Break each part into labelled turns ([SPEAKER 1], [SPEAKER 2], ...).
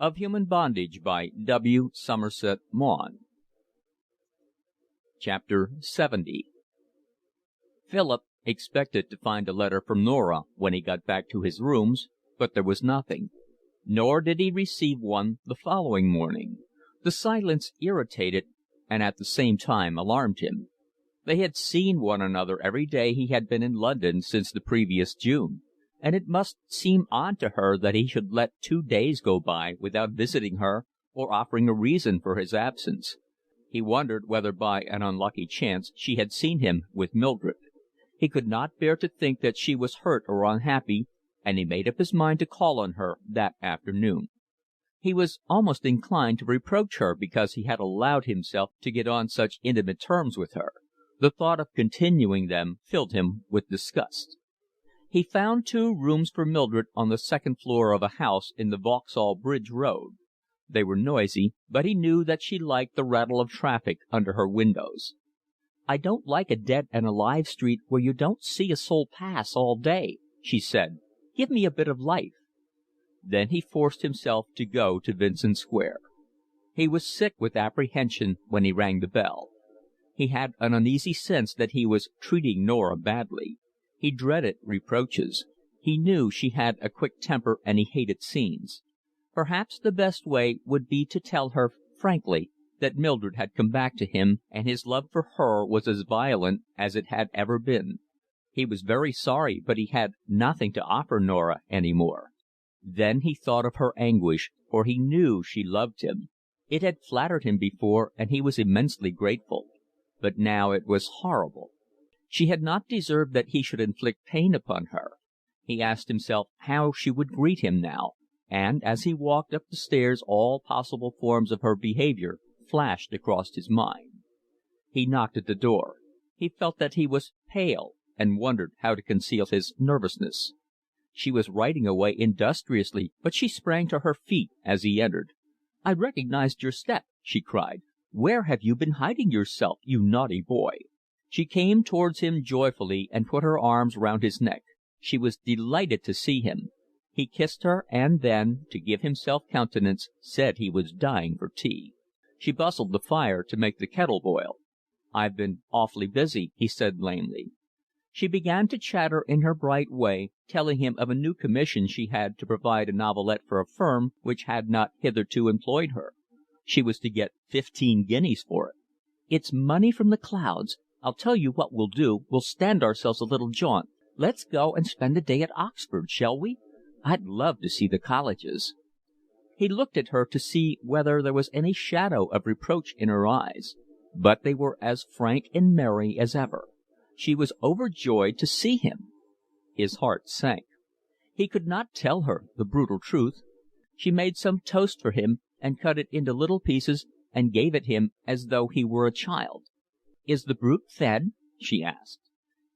[SPEAKER 1] of Human Bondage by W. Somerset Maugham. Chapter 70. Philip expected to find a letter from Norah when he got back to his rooms, but there was nothing. Nor did he receive one the following morning. The silence irritated and at the same time alarmed him. They had seen one another every day he had been in London since the previous June, and it must seem odd to her that he should let 2 days go by without visiting her or offering a reason for his absence. He wondered whether by an unlucky chance she had seen him with Mildred. He could not bear to think that she was hurt or unhappy, and he made up his mind to call on her that afternoon. He was almost inclined to reproach her because he had allowed himself to get on such intimate terms with her. The thought of continuing them filled him with disgust. He found 2 rooms for Mildred on the second floor of a house in the Vauxhall Bridge Road. They were noisy, but he knew that she liked the rattle of traffic under her windows. "I don't like a dead and alive street where you don't see a soul pass all day," she said. "Give me a bit of life." Then he forced himself to go to Vincent Square. He was sick with apprehension when he rang the bell. He had an uneasy sense that he was treating Norah badly. He dreaded reproaches. He knew she had a quick temper and he hated scenes. Perhaps the best way would be to tell her frankly that Mildred had come back to him, and his love for her was as violent as it had ever been. He was very sorry, but he had nothing to offer Norah any more. Then he thought of her anguish, for he knew she loved him. It had flattered him before, and he was immensely grateful. But now it was horrible. She had not deserved that he should inflict pain upon her. He asked himself how she would greet him now, and as he walked up the stairs all possible forms of her behaviour flashed across his mind. He knocked at the door. He felt that he was pale, and wondered how to conceal his nervousness. She was writing away industriously, but she sprang to her feet as he entered. "I recognized your step," she cried. "Where have you been hiding yourself, you naughty boy?" She came towards him joyfully and put her arms round his neck. She was delighted to see him. He kissed her, and then, to give himself countenance, said he was dying for tea. She bustled the fire to make the kettle boil. "I've been awfully busy," he said lamely. She began to chatter in her bright way, telling him of a new commission she had to provide a novelette for a firm which had not hitherto employed her. She was to get 15 guineas for it. "It's money from the clouds. I'll tell you what we'll do. We'll stand ourselves a little jaunt. Let's go and spend a day at Oxford, shall we? I'd love to see the colleges." He looked at her to see whether there was any shadow of reproach in her eyes, but they were as frank and merry as ever. She was overjoyed to see him. His heart sank. He could not tell her the brutal truth. She made some toast for him, and cut it into little pieces, and gave it him as though he were a child. "Is the brute fed?" she asked.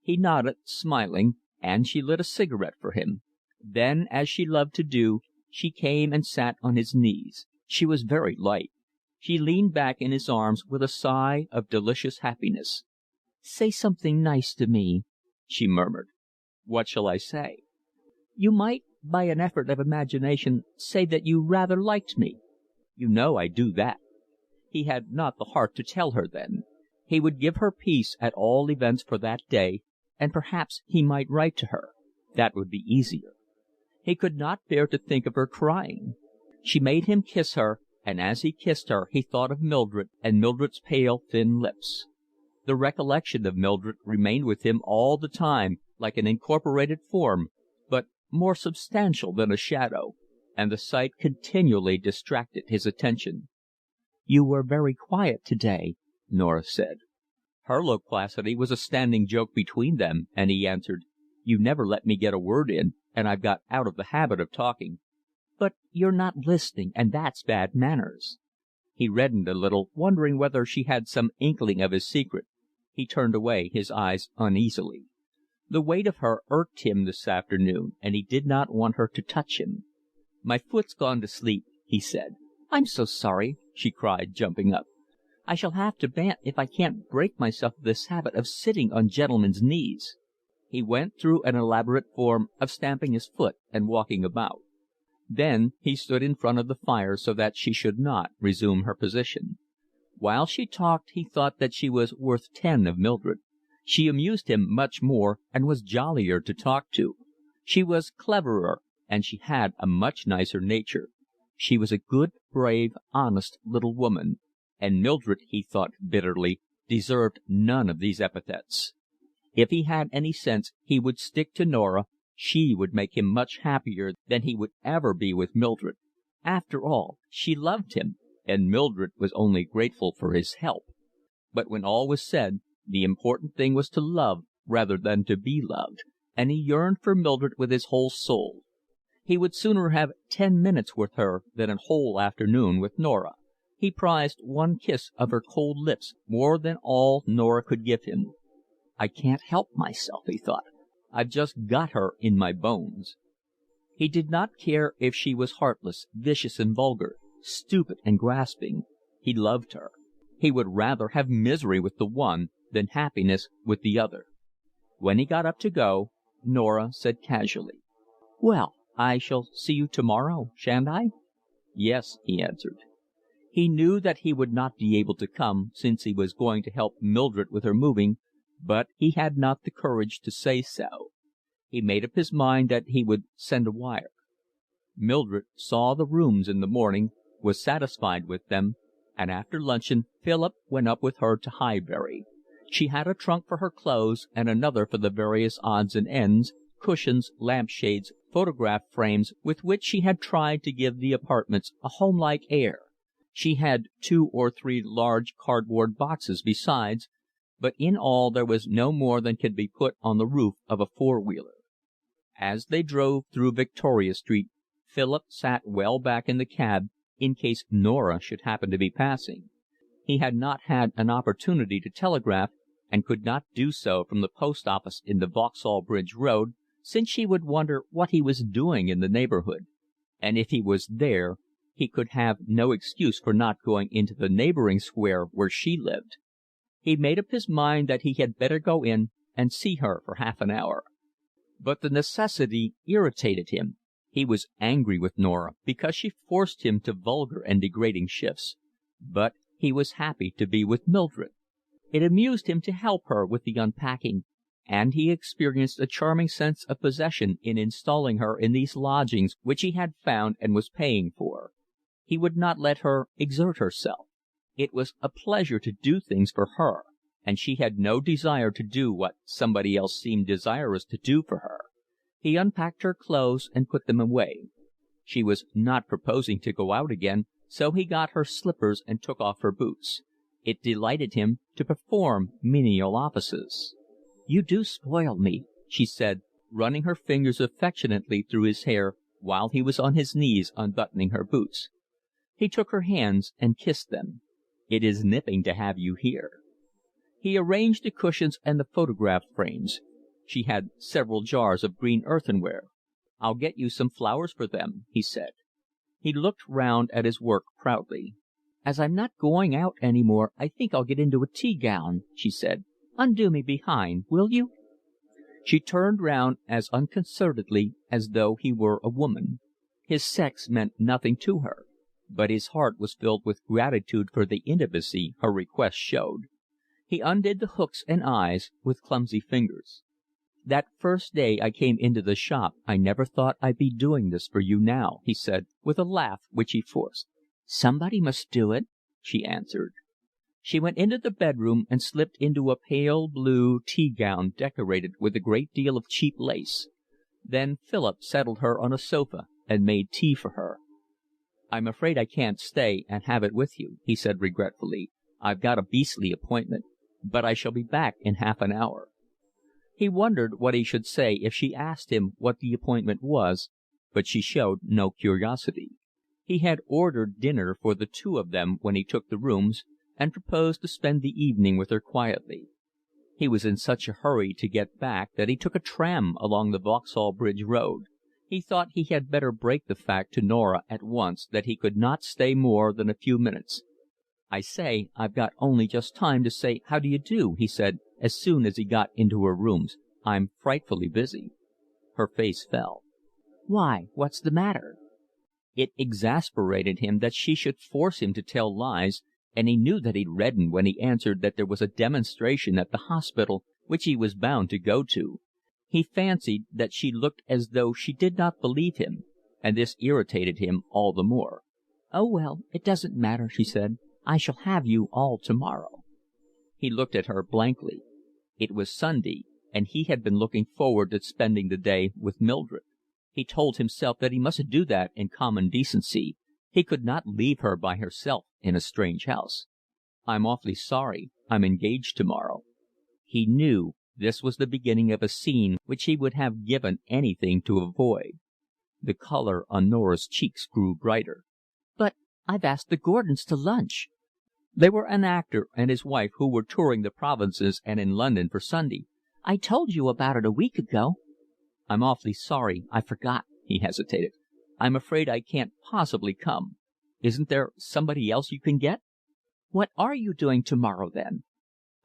[SPEAKER 1] He nodded, smiling, and she lit a cigarette for him. Then, as she loved to do, she came and sat on his knees. She was very light. She leaned back in his arms with a sigh of delicious happiness. "Say something nice to me," she murmured. "What shall I say?" "You might, by an effort of imagination, say that you rather liked me." "You know I do that." He had not the heart to tell her then. He would give her peace at all events for that day, and perhaps he might write to her. That would be easier. He could not bear to think of her crying. She made him kiss her, and as he kissed her he thought of Mildred and Mildred's pale, thin lips. The recollection of Mildred remained with him all the time like an incorporated form, but more substantial than a shadow, and the sight continually distracted his attention. "You were very quiet to-day," Norah said. Her loquacity was a standing joke between them, and he answered, "You never let me get a word in, and I've got out of the habit of talking." "But you're not listening, and that's bad manners." He reddened a little, wondering whether she had some inkling of his secret. He turned away his eyes uneasily. The weight of her irked him this afternoon, and he did not want her to touch him. "My foot's gone to sleep," he said. "I'm so sorry," she cried, jumping up. "I shall have to bant if I can't break myself of this habit of sitting on gentlemen's knees." He went through an elaborate form of stamping his foot and walking about. Then he stood in front of the fire so that she should not resume her position. While she talked he thought that she was worth 10 of Mildred. She amused him much more and was jollier to talk to. She was cleverer, and she had a much nicer nature. She was a good, brave, honest little woman, and Mildred, he thought bitterly, deserved none of these epithets. If he had any sense he would stick to Norah. She would make him much happier than he would ever be with Mildred. After all, she loved him, and Mildred was only grateful for his help. But when all was said, the important thing was to love rather than to be loved, and he yearned for Mildred with his whole soul. He would sooner have 10 minutes with her than a whole afternoon with Norah. He prized one kiss of her cold lips more than all Norah could give him. I can't help myself, he thought. I've just got her in my bones. He did not care if she was heartless, vicious and vulgar, stupid and grasping. He loved her. He would rather have misery with the one than happiness with the other. When he got up to go, Norah said casually, "Well, I shall see you tomorrow, shan't I?" "Yes," he answered. He knew that he would not be able to come, since he was going to help Mildred with her moving, but he had not the courage to say so. He made up his mind that he would send a wire. Mildred saw the rooms in the morning, was satisfied with them, and after luncheon Philip went up with her to Highbury. She had a trunk for her clothes and another for the various odds and ends, cushions, lampshades, photograph frames, with which she had tried to give the apartments a homelike air. She had 2 or 3 large cardboard boxes besides, but in all there was no more than could be put on the roof of a four-wheeler. As they drove through Victoria Street, Philip sat well back in the cab in case Norah should happen to be passing. He had not had an opportunity to telegraph, and could not do so from the post office in the Vauxhall Bridge Road, since she would wonder what he was doing in the neighbourhood, and if he was there he could have no excuse for not going into the neighbouring square where she lived. He made up his mind that he had better go in and see her for half an hour. But the necessity irritated him. He was angry with Norah because she forced him to vulgar and degrading shifts, but he was happy to be with Mildred. It amused him to help her with the unpacking, and he experienced a charming sense of possession in installing her in these lodgings which he had found and was paying for. He would not let her exert herself. It was a pleasure to do things for her, and she had no desire to do what somebody else seemed desirous to do for her. He unpacked her clothes and put them away. She was not proposing to go out again, so he got her slippers and took off her boots. It delighted him to perform menial offices. "You do spoil me," she said, running her fingers affectionately through his hair while he was on his knees unbuttoning her boots. He took her hands and kissed them. "It is nipping to have you here." He arranged the cushions and the photograph frames. She had several jars of green earthenware. "I'll get you some flowers for them," he said. He looked round at his work proudly. "As I'm not going out any more, I think I'll get into a tea gown," she said. "Undo me behind, will you?" She turned round as unconcernedly as though he were a woman. His sex meant nothing to her, but his heart was filled with gratitude for the intimacy her request showed. He undid the hooks and eyes with clumsy fingers. "That first day I came into the shop I never thought I'd be doing this for you now," he said, with a laugh which he forced. "Somebody must do it," she answered. She went into the bedroom and slipped into a pale blue tea gown decorated with a great deal of cheap lace. Then Philip settled her on a sofa and made tea for her. "I'm afraid I can't stay and have it with you," he said regretfully. "I've got a beastly appointment, but I shall be back in half an hour." He wondered what he should say if she asked him what the appointment was, but she showed no curiosity. He had ordered dinner for the 2 of them when he took the rooms, and proposed to spend the evening with her quietly. He was in such a hurry to get back that he took a tram along the Vauxhall Bridge Road. He thought he had better break the fact to Norah at once that he could not stay more than a few minutes. "I say, I've got only just time to say how do you do," he said, as soon as he got into her rooms. "I'm frightfully busy." Her face fell. "Why, what's the matter?" It exasperated him that she should force him to tell lies, and he knew that he reddened when he answered that there was a demonstration at the hospital which he was bound to go to. He fancied that she looked as though she did not believe him, and this irritated him all the more. "Oh, well, it doesn't matter," she said. "I shall have you all to-morrow." He looked at her blankly. It was Sunday, and he had been looking forward to spending the day with Mildred. He told himself that he must do that in common decency. He could not leave her by herself in a strange house. "I'm awfully sorry. I'm engaged to-morrow." He knew this was the beginning of a scene which he would have given anything to avoid. The colour on Norah's cheeks grew brighter. "But I've asked the Gordons to lunch." They were an actor and his wife who were touring the provinces and in London for Sunday. "I told you about it a week ago." "I'm awfully sorry. I forgot." He hesitated. "I'm afraid I can't possibly come. Isn't there somebody else you can get?" "What are you doing to-morrow, then?"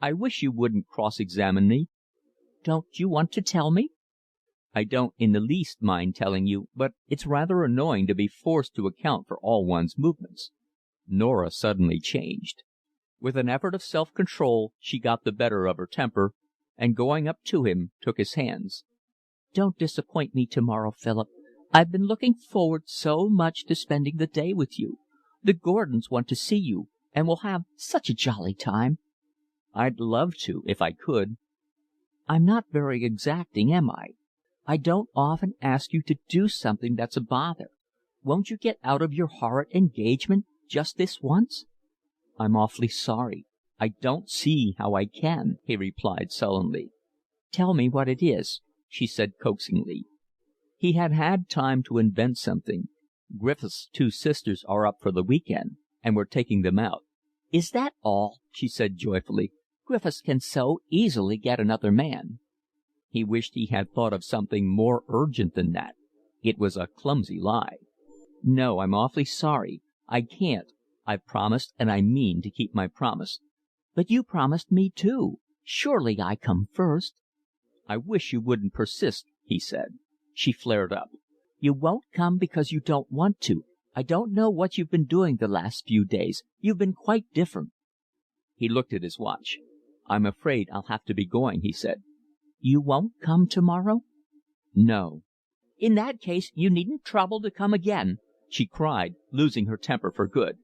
[SPEAKER 1] "I wish you wouldn't cross-examine me." "Don't you want to tell me?" "I don't in the least mind telling you, but it's rather annoying to be forced to account for all one's movements." Norah suddenly changed. With an effort of self-control she got the better of her temper, and going up to him took his hands. "Don't disappoint me to-morrow, Philip. I've been looking forward so much to spending the day with you. The Gordons want to see you, and we'll have such a jolly time." "I'd love to, if I could." "I'm not very exacting, am I? I don't often ask you to do something that's a bother. Won't you get out of your horrid engagement just this once?" "I'm awfully sorry. I don't see how I can," he replied sullenly. "Tell me what it is," she said coaxingly. He had had time to invent something. "Griffiths' two sisters are up for the week end, and we're taking them out." "Is that all?" she said joyfully. "Griffiths can so easily get another man." He wished he had thought of something more urgent than that. It was a clumsy lie. "No, I'm awfully sorry. I can't. I've promised, and I mean to keep my promise." "But you promised me too. Surely I come first." "I wish you wouldn't persist," he said. She flared up. "You won't come because you don't want to. I don't know what you've been doing the last few days. You've been quite different." He looked at his watch. "I'm afraid I'll have to be going," he said. "You won't come to-morrow?" "No." "In that case you needn't trouble to come again," she cried, losing her temper for good.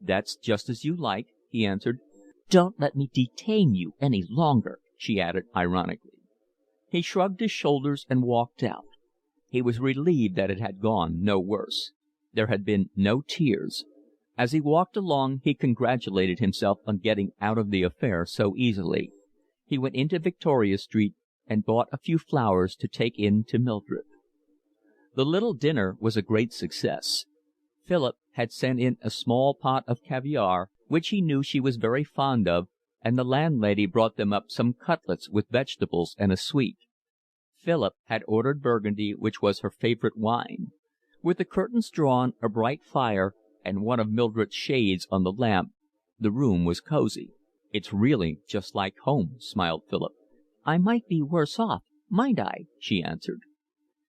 [SPEAKER 1] "That's just as you like," he answered. "Don't let me detain you any longer," she added ironically. He shrugged his shoulders and walked out. He was relieved that it had gone no worse. There had been no tears. As he walked along he congratulated himself on getting out of the affair so easily. He went into Victoria Street and bought a few flowers to take in to Mildred. The little dinner was a great success. Philip had sent in a small pot of caviare, which he knew she was very fond of, and the landlady brought them up some cutlets with vegetables and a sweet. Philip had ordered Burgundy, which was her favourite wine. With the curtains drawn, a bright fire, and one of Mildred's shades on the lamp, the room was cosy. "It's really just like home," smiled Philip. "I might be worse off, might I?" she answered.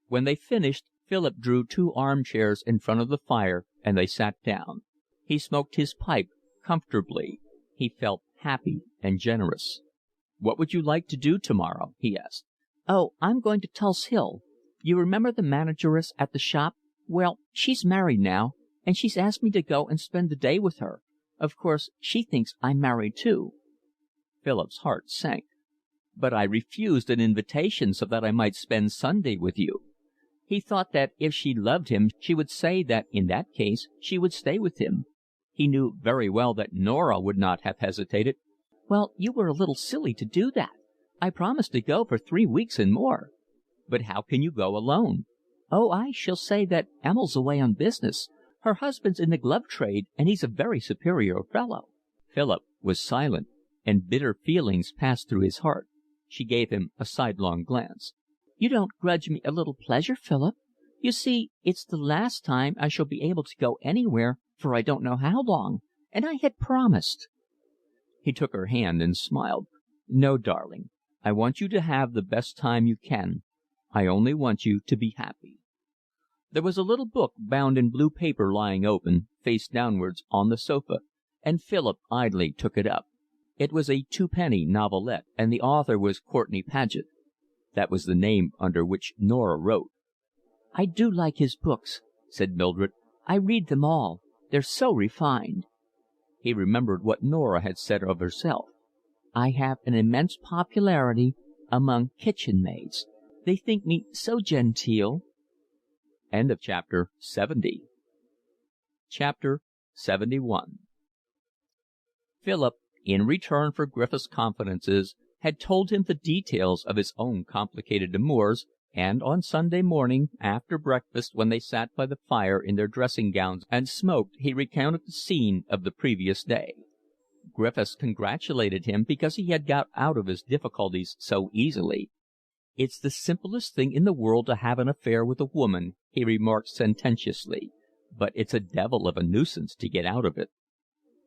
[SPEAKER 1] When they finished, Philip drew two armchairs in front of the fire, and they sat down. He smoked his pipe comfortably. He felt happy and generous. "What would you like to do to-morrow?" he asked. "Oh, I'm going to Tulse Hill. You remember the manageress at the shop? Well, she's married now, and she's asked me to go and spend the day with her. Of course, she thinks I'm married too." Philip's heart sank. "But I refused an invitation so that I might spend Sunday with you." He thought that if she loved him she would say that in that case she would stay with him. He knew very well that Norah would not have hesitated. "Well, you were a little silly to do that. I promised to go for 3 weeks and more." "But how can you go alone?" "Oh, I shall say that Emil's away on business. Her husband's in the glove trade, and he's a very superior fellow." Philip was silent, and bitter feelings passed through his heart. She gave him a sidelong glance. "You don't grudge me a little pleasure, Philip? You see, it's the last time I shall be able to go anywhere for I don't know how long, and I had promised." He took her hand and smiled. "No, darling. I want you to have the best time you can. I only want you to be happy." There was a little book bound in blue paper lying open, face downwards, on the sofa, and Philip idly took it up. It was a twopenny novelette, and the author was Courtenay Paget. That was the name under which Norah wrote. "I do like his books," said Mildred. "I read them all. They're so refined." He remembered what Norah had said of herself. "I have an immense popularity among kitchen maids. They think me so genteel." Chapter 71. Philip, in return for Griffiths' confidences, had told him the details of his own complicated amours, and on Sunday morning, after breakfast, when they sat by the fire in their dressing gowns and smoked, he recounted the scene of the previous day. Griffiths congratulated him because he had got out of his difficulties so easily. "It's the simplest thing in the world to have an affair with a woman," he remarked sententiously, "but it's a devil of a nuisance to get out of it."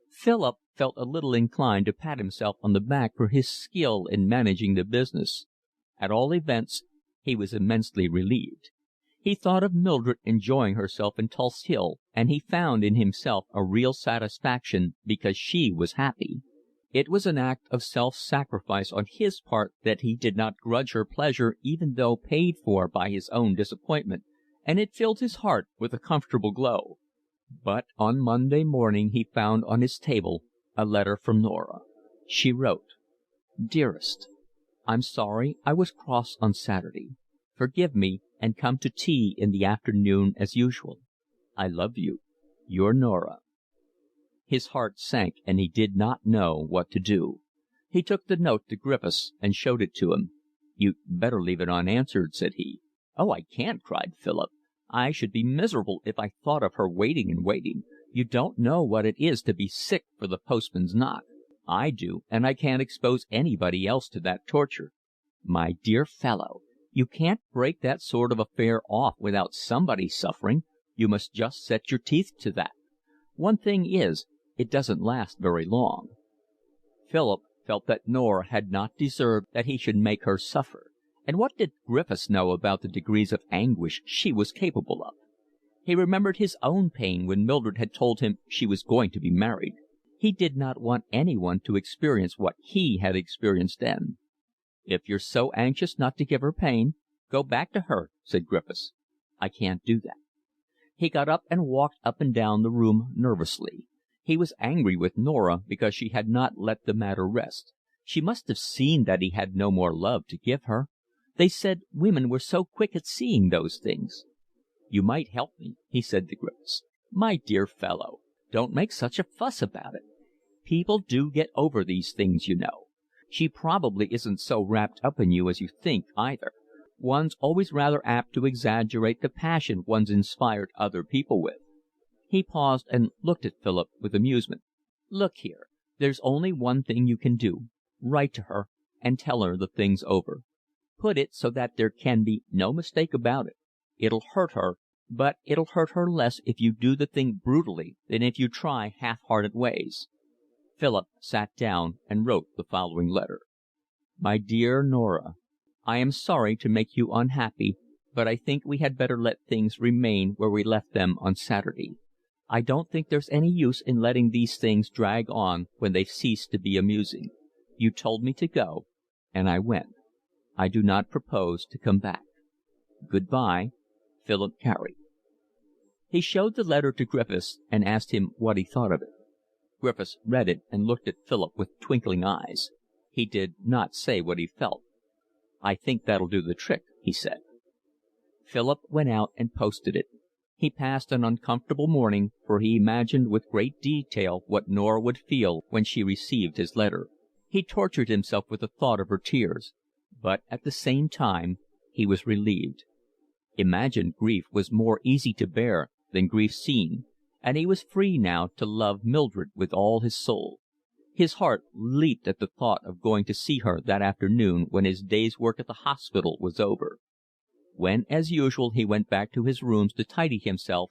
[SPEAKER 1] Philip felt a little inclined to pat himself on the back for his skill in managing the business. At all events, he was immensely relieved. He thought of Mildred enjoying herself in Tulse Hill, and he found in himself a real satisfaction because she was happy. It was an act of self-sacrifice on his part that he did not grudge her pleasure even though paid for by his own disappointment, and it filled his heart with a comfortable glow. But on Monday morning he found on his table a letter from Norah. She wrote: "Dearest, I'm sorry I was cross on Saturday. Forgive me and come to tea in the afternoon as usual. I love you. Your Norah." His heart sank and he did not know what to do. He took the note to Griffiths and showed it to him. "You'd better leave it unanswered," said he. "Oh, I can't," cried Philip. "I should be miserable if I thought of her waiting and waiting. You don't know what it is to be sick for the postman's knock. I do, and I can't expose anybody else to that torture." "My dear fellow, you can't break that sort of affair off without somebody suffering. You must just set your teeth to that. One thing is, it doesn't last very long." Philip felt that Norah had not deserved that he should make her suffer. And what did Griffiths know about the degrees of anguish she was capable of? He remembered his own pain when Mildred had told him she was going to be married. He did not want anyone to experience what he had experienced then. "If you're so anxious not to give her pain, go back to her," said Griffiths. "I can't do that." He got up and walked up and down the room nervously. He was angry with Norah because she had not let the matter rest. She must have seen that he had no more love to give her. They said women were so quick at seeing those things. "You might help me," he said to Griffiths. "My dear fellow, don't make such a fuss about it. People do get over these things, you know. She probably isn't so wrapped up in you as you think, either. One's always rather apt to exaggerate the passion one's inspired other people with." He paused and looked at Philip with amusement. "Look here, there's only one thing you can do. Write to her and tell her the thing's over. Put it so that there can be no mistake about it. It'll hurt her, but it'll hurt her less if you do the thing brutally than if you try half-hearted ways." Philip sat down and wrote the following letter: "My dear Norah, I am sorry to make you unhappy, but I think we had better let things remain where we left them on Saturday. I don't think there's any use in letting these things drag on when they've ceased to be amusing. You told me to go, and I went. I do not propose to come back. Good bye, Philip Carey." He showed the letter to Griffiths and asked him what he thought of it. Griffiths read it and looked at Philip with twinkling eyes. He did not say what he felt. "I think that'll do the trick," he said. Philip went out and posted it. He passed an uncomfortable morning, for he imagined with great detail what Norah would feel when she received his letter. He tortured himself with the thought of her tears, but at the same time he was relieved. Imagined grief was more easy to bear than grief seen, and he was free now to love Mildred with all his soul. His heart leaped at the thought of going to see her that afternoon when his day's work at the hospital was over. When, as usual, he went back to his rooms to tidy himself,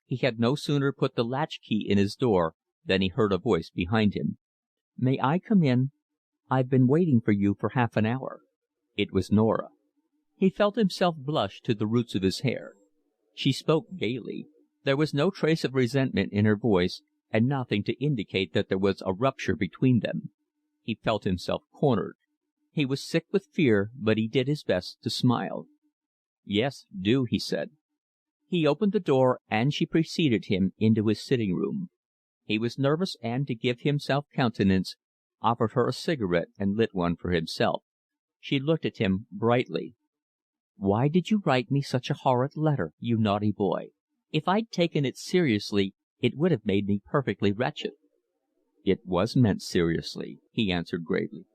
[SPEAKER 1] he had no sooner put the latch-key in his door than he heard a voice behind him. "May I come in? I've been waiting for you for half an hour." It was Norah. He felt himself blush to the roots of his hair. She spoke gaily. There was no trace of resentment in her voice, and nothing to indicate that there was a rupture between them. He felt himself cornered. He was sick with fear, but he did his best to smile. "Yes, do," he said. He opened the door, and she preceded him into his sitting room. He was nervous, and, to give himself countenance, offered her a cigarette and lit one for himself. She looked at him brightly. "Why did you write me such a horrid letter, you naughty boy? If I'd taken it seriously, it would have made me perfectly wretched." "It was meant seriously," he answered gravely.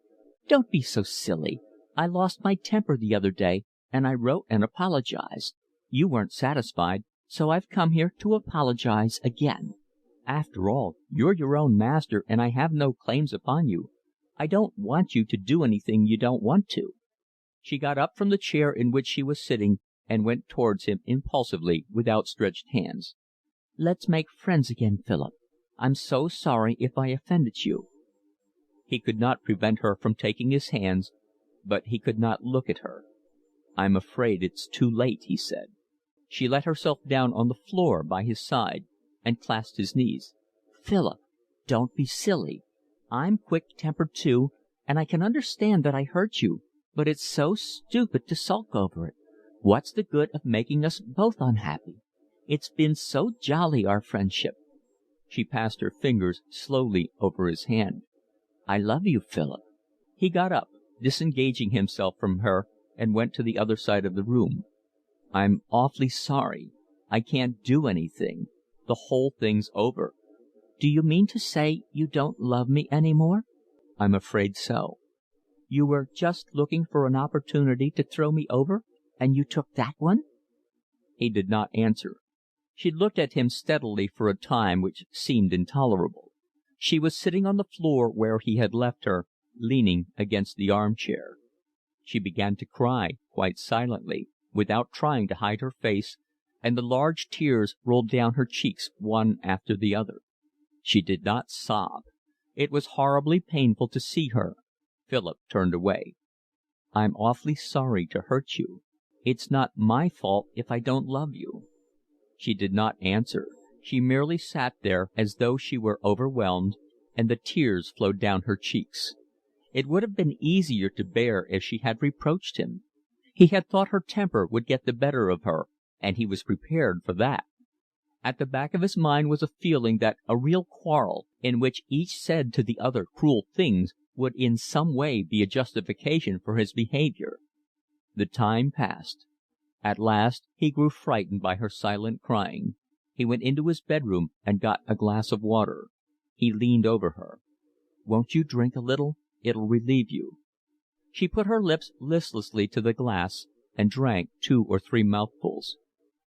[SPEAKER 1] "Don't be so silly. I lost my temper the other day, and I wrote and apologized. You weren't satisfied, so I've come here to apologize again. After all, you're your own master, and I have no claims upon you. I don't want you to do anything you don't want to." She got up from the chair in which she was sitting and went towards him impulsively with outstretched hands. "Let's make friends again, Philip. I'm so sorry if I offended you." He could not prevent her from taking his hands, but he could not look at her. "I'm afraid it's too late," he said. She let herself down on the floor by his side and clasped his knees. "Philip, don't be silly. I'm quick-tempered too, and I can understand that I hurt you, but it's so stupid to sulk over it. What's the good of making us both unhappy? It's been so jolly, our friendship." She passed her fingers slowly over his hand. "I love you, Philip." He got up, disengaging himself from her, and went to the other side of the room. "I'm awfully sorry. I can't do anything. The whole thing's over." "Do you mean to say you don't love me any more?" "I'm afraid so." "You were just looking for an opportunity to throw me over, and you took that one?" He did not answer. She looked at him steadily for a time which seemed intolerable. She was sitting on the floor where he had left her, leaning against the armchair. She began to cry, quite silently, without trying to hide her face, and the large tears rolled down her cheeks one after the other. She did not sob. It was horribly painful to see her. Philip turned away. "I'm awfully sorry to hurt you. It's not my fault if I don't love you." She did not answer. She merely sat there as though she were overwhelmed, and the tears flowed down her cheeks. It would have been easier to bear if she had reproached him. He had thought her temper would get the better of her, and he was prepared for that. At the back of his mind was a feeling that a real quarrel, in which each said to the other cruel things, would in some way be a justification for his behaviour. The time passed. At last he grew frightened by her silent crying. He went into his bedroom and got a glass of water. He leaned over her. "Won't you drink a little? It'll relieve you." She put her lips listlessly to the glass and drank 2 or 3 mouthfuls.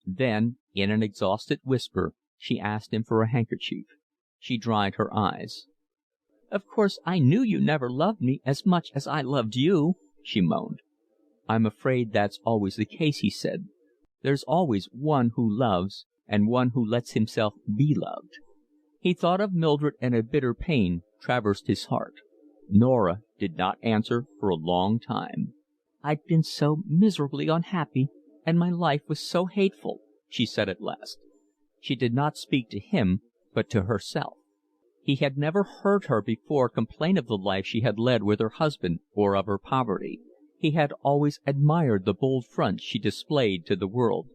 [SPEAKER 1] Then, in an exhausted whisper, she asked him for a handkerchief. She dried her eyes. "Of course I knew you never loved me as much as I loved you," she moaned. "I'm afraid that's always the case," he said. "There's always one who loves and one who lets himself be loved." He thought of Mildred, and a bitter pain traversed his heart. Norah did not answer for a long time. "I'd been so miserably unhappy, and my life was so hateful," she said at last. She did not speak to him, but to herself. He had never heard her before complain of the life she had led with her husband or of her poverty. He had always admired the bold front she displayed to the world.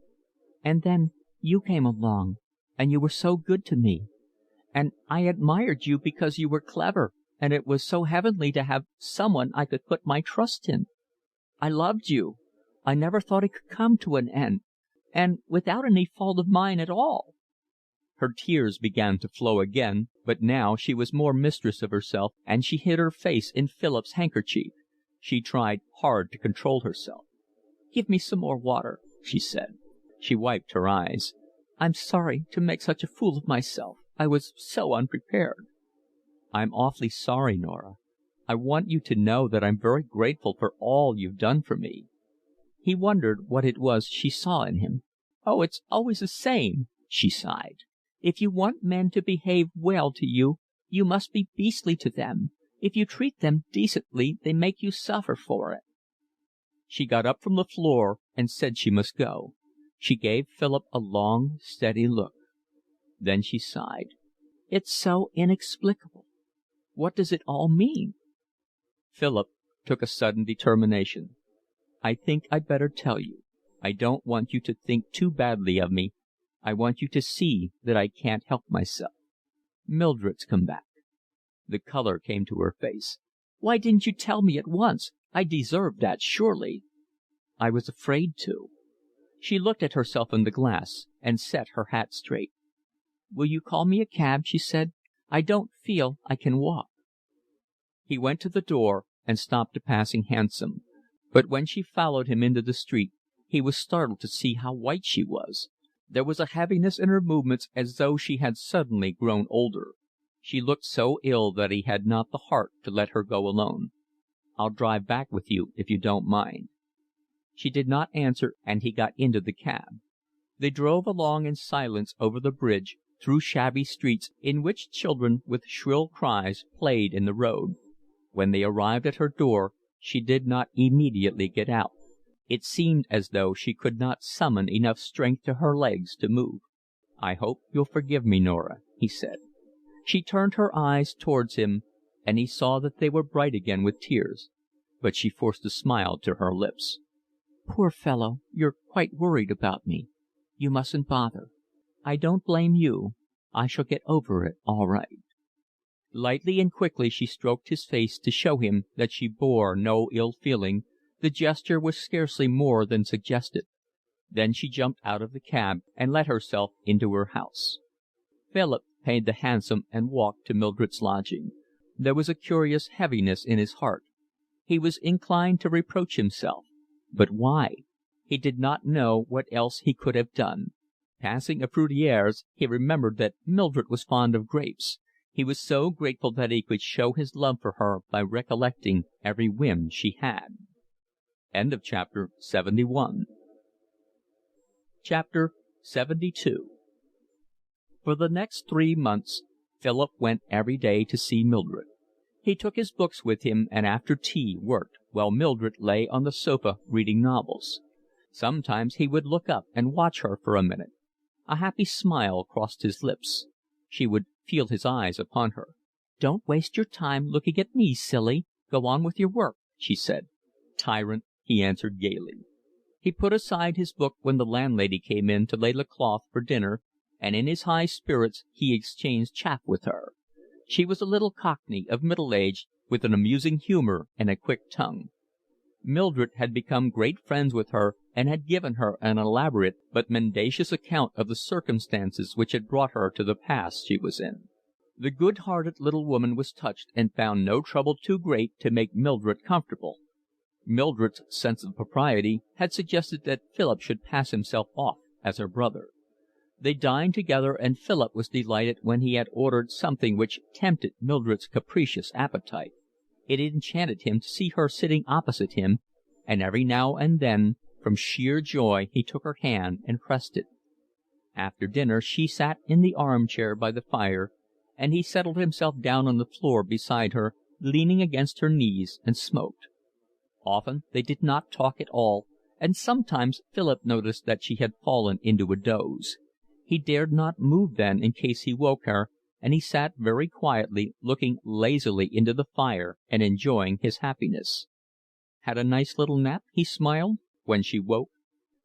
[SPEAKER 1] "And then you came along, and you were so good to me. And I admired you because you were clever, and it was so heavenly to have someone I could put my trust in. I loved you. I never thought it could come to an end, and without any fault of mine at all." Her tears began to flow again, but now she was more mistress of herself, and she hid her face in Philip's handkerchief. She tried hard to control herself. "Give me some more water," she said. She wiped her eyes. "I'm sorry to make such a fool of myself. I was so unprepared." "I'm awfully sorry, Norah. I want you to know that I'm very grateful for all you've done for me." He wondered what it was she saw in him. "Oh, it's always the same," she sighed. "If you want men to behave well to you, you must be beastly to them. If you treat them decently, they make you suffer for it." She got up from the floor and said she must go. She gave Philip a long, steady look. Then she sighed. "It's so inexplicable. What does it all mean?" Philip took a sudden determination. "I think I'd better tell you. I don't want you to think too badly of me. I want you to see that I can't help myself. Mildred's come back." The colour came to her face. "Why didn't you tell me at once? I deserved that, surely." "I was afraid to." She looked at herself in the glass and set her hat straight. "Will you call me a cab?" she said. "I don't feel I can walk." He went to the door and stopped a passing hansom, but when she followed him into the street he was startled to see how white she was. There was a heaviness in her movements as though she had suddenly grown older. She looked so ill that he had not the heart to let her go alone. "I'll drive back with you if you don't mind." She did not answer, and he got into the cab. They drove along in silence over the bridge, through shabby streets in which children with shrill cries played in the road. When they arrived at her door she did not immediately get out. It seemed as though she could not summon enough strength to her legs to move. "I hope you'll forgive me, Norah," he said. She turned her eyes towards him, and he saw that they were bright again with tears, but she forced a smile to her lips. "Poor fellow, you're quite worried about me. You mustn't bother. I don't blame you. I shall get over it all right." Lightly and quickly she stroked his face to show him that she bore no ill feeling. The gesture was scarcely more than suggested. Then she jumped out of the cab and let herself into her house. Philip paid the hansom and walked to Mildred's lodging. There was a curious heaviness in his heart. He was inclined to reproach himself. But why? He did not know what else he could have done. Passing a fruiterer's, he remembered that Mildred was fond of grapes. He was so grateful that he could show his love for her by recollecting every whim she had. End of chapter 71. Chapter 72. For the next 3 months Philip went every day to see Mildred. He took his books with him and after tea worked, while Mildred lay on the sofa reading novels. Sometimes he would look up and watch her for a minute. A happy smile crossed his lips. She would feel his eyes upon her. "Don't waste your time looking at me, silly. Go on with your work," she said. "Tyrant," he answered gaily. He put aside his book when the landlady came in to lay the cloth for dinner, and in his high spirits he exchanged chaff with her. She was a little Cockney of middle age, with an amusing humour and a quick tongue. Mildred had become great friends with her and had given her an elaborate but mendacious account of the circumstances which had brought her to the pass she was in. The good-hearted little woman was touched and found no trouble too great to make Mildred comfortable. Mildred's sense of propriety had suggested that Philip should pass himself off as her brother. They dined together, and Philip was delighted when he had ordered something which tempted Mildred's capricious appetite. It enchanted him to see her sitting opposite him, and every now and then, from sheer joy, he took her hand and pressed it. After dinner she sat in the arm-chair by the fire, and he settled himself down on the floor beside her, leaning against her knees, and smoked. Often they did not talk at all, and sometimes Philip noticed that she had fallen into a doze. He dared not move then in case he woke her, and he sat very quietly, looking lazily into the fire and enjoying his happiness. "Had a nice little nap?" he smiled, when she woke.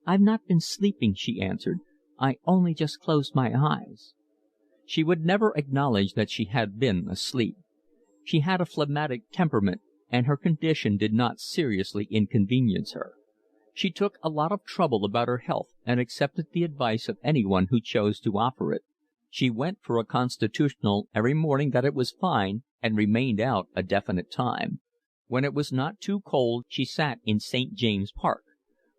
[SPEAKER 1] "I've not been sleeping," she answered. "I only just closed my eyes." She would never acknowledge that she had been asleep. She had a phlegmatic temperament, and her condition did not seriously inconvenience her. She took a lot of trouble about her health and accepted the advice of anyone who chose to offer it. She went for a constitutional every morning that it was fine, and remained out a definite time. When it was not too cold she sat in St. James's Park,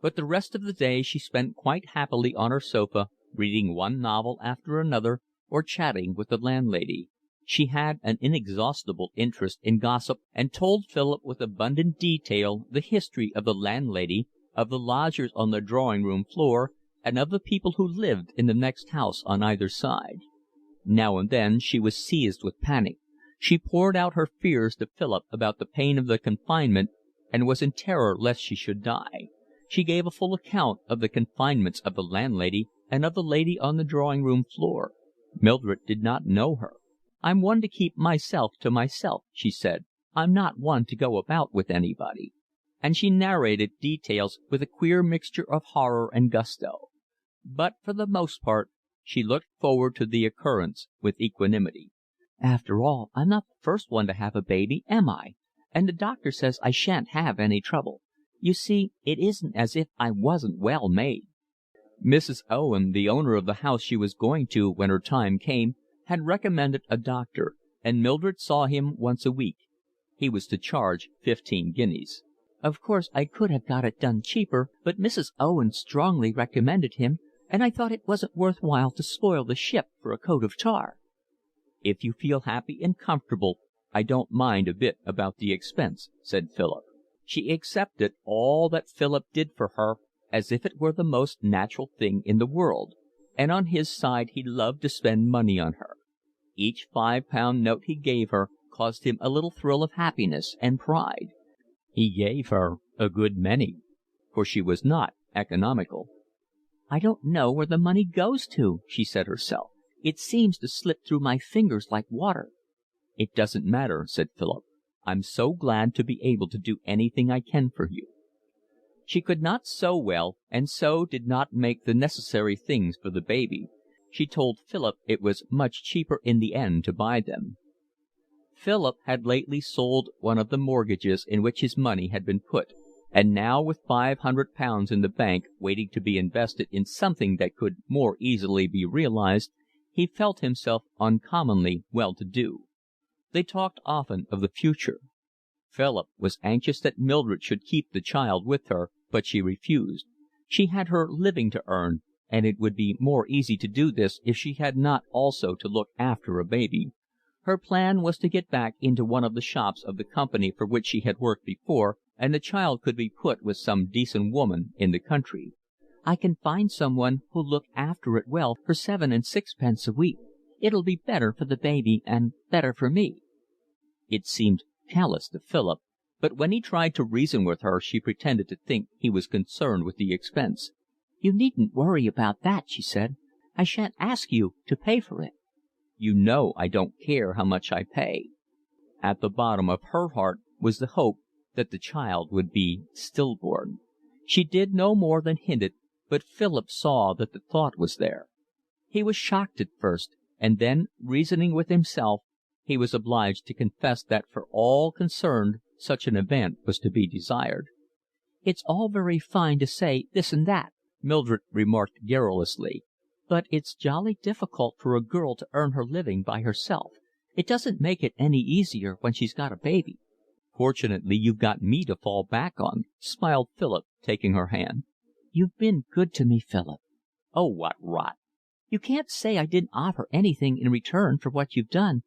[SPEAKER 1] but the rest of the day she spent quite happily on her sofa, reading one novel after another, or chatting with the landlady. She had an inexhaustible interest in gossip, and told Philip with abundant detail the history of the landlady, of the lodgers on the drawing-room floor, and of the people who lived in the next house on either side. Now and then she was seized with panic. She poured out her fears to Philip about the pain of the confinement, and was in terror lest she should die. She gave a full account of the confinements of the landlady and of the lady on the drawing-room floor. Mildred did not know her. "I'm one to keep myself to myself," she said. "I'm not one to go about with anybody." And she narrated details with a queer mixture of horror and gusto. But for the most part she looked forward to the occurrence with equanimity. "After all, I'm not the first one to have a baby, am I? And the doctor says I shan't have any trouble. You see, it isn't as if I wasn't well made." Mrs. Owen, the owner of the house she was going to when her time came, had recommended a doctor, and Mildred saw him once a week. He was to charge 15 guineas. "Of course I could have got it done cheaper, but Mrs. Owen strongly recommended him, and I thought it wasn't worth while to spoil the ship for a coat of tar." "If you feel happy and comfortable, I don't mind a bit about the expense," said Philip. She accepted all that Philip did for her as if it were the most natural thing in the world, and on his side he loved to spend money on her. Each £5 note he gave her caused him a little thrill of happiness and pride. He gave her a good many, for she was not economical. "I don't know where the money goes to," she said herself. "It seems to slip through my fingers like water." "It doesn't matter," said Philip. "I'm so glad to be able to do anything I can for you." She could not sew well, and so did not make the necessary things for the baby. She told Philip it was much cheaper in the end to buy them. Philip had lately sold one of the mortgages in which his money had been put, and now with £500 in the bank waiting to be invested in something that could more easily be realised, he felt himself uncommonly well to do. They talked often of the future. Philip was anxious that Mildred should keep the child with her, but she refused. She had her living to earn, and it would be more easy to do this if she had not also to look after a baby. Her plan was to get back into one of the shops of the company for which she had worked before, and the child could be put with some decent woman in the country. "I can find someone who'll look after it well for 7 and 6 a week. It'll be better for the baby and better for me." It seemed callous to Philip, but when he tried to reason with her she pretended to think he was concerned with the expense. "You needn't worry about that," she said. "I shan't ask you to pay for it." "You know I don't care how much I pay." At the bottom of her heart was the hope that the child would be stillborn. She did no more than hint it, but Philip saw that the thought was there. He was shocked at first, and then, reasoning with himself, he was obliged to confess that for all concerned such an event was to be desired. "It's all very fine to say this and that," Mildred remarked garrulously, "but it's jolly difficult for a girl to earn her living by herself. It doesn't make it any easier when she's got a baby." "Fortunately you've got me to fall back on," smiled Philip, taking her hand. "You've been good to me, Philip." "Oh, what rot." "You can't say I didn't offer anything in return for what you've done."